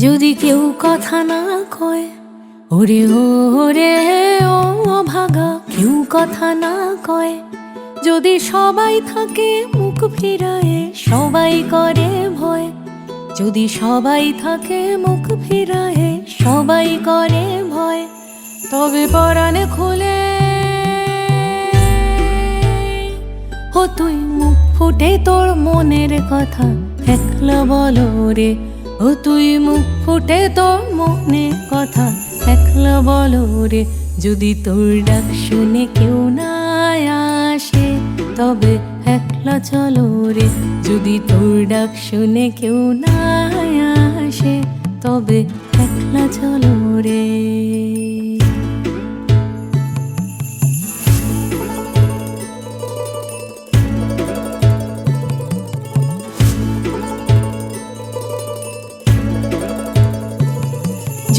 যদি কেউ কথা না কয়, ওরে ওরে ও ভাগা, কেউ কথা না কয়, যদি সবাই থাকে মুখ ফিরায়ে, সবাই করে ভয়, যদি সবাই থাকে মুখ ফিরায়ে, সবাই করে ভয়, তবে পরাণে খুলে ও তুই মুখ ফুটে তোর মনের কথা একলা বলো রে, ও তুই মুখ ফুটে তোর মনের কথা একলা বলো রে। যদি তোর ডাক শুনে কেউ না আসে, তবে একলা চলো রে, যদি তোর ডাক শুনে কেউ না আসে, তবে একলা চলো রে।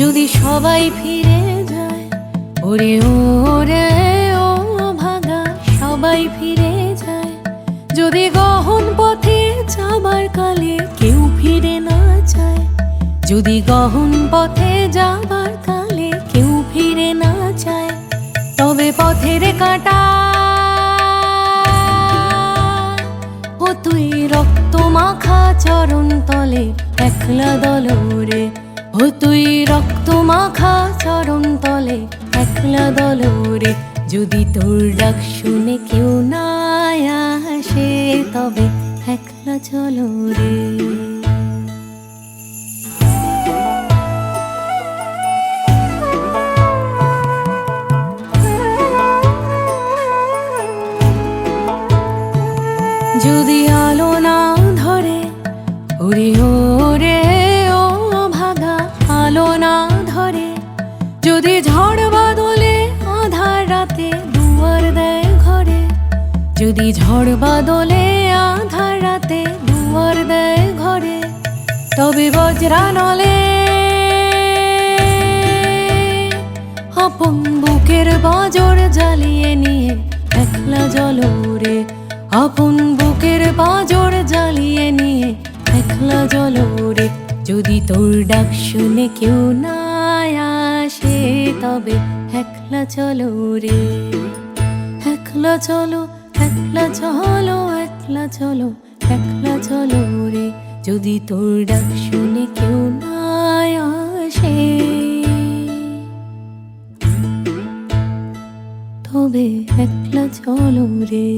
যদি সবাই ফিরে যায়, ওরে ওরে ও ভাগা, সবাই ফিরে যায়, যদি গহন পথে যাবার কালে কেউ ফিরে না যায়, যদি গহন পথে যাবার কালে কেউ ফিরে না যায়, তবে পথের কাঁটা ও তুই রক্ত মাখা চরণ তলে একলা দলরে, ও তুই রক্ত মাখা চরণ তলে একলা দলরে। যদি তোর ডাক শুনে কেউ না আসে, তবে একলা চলো রে। যদি আলো না ধরে, ওরে ওরে ও ভাগা, আলো না ধরে, যদি ঝড় বাদলে আধার রাতে দুয়ার দেয় ঘরে, যদি ঝড় বাদলে আধার রাতে দুয়ার দেয় ঘরে, তবে বজ্রানলে আপন বুকের বাজর জ্বালিয়ে নিয়ে একলা জ্বলো রে, আপন বুকের বাজর জ্বালিয়ে নিয়ে একলা জ্বলো রে। যদি তোর ডাক শুনে কেউ না আসে, তবে একলা চলো রে, একলা চলো, একলা চলো, একলা চলো, একলা চলো রে। যদি তোর ডাক শুনে কেউ না আসে, তবে একলা চলো রে।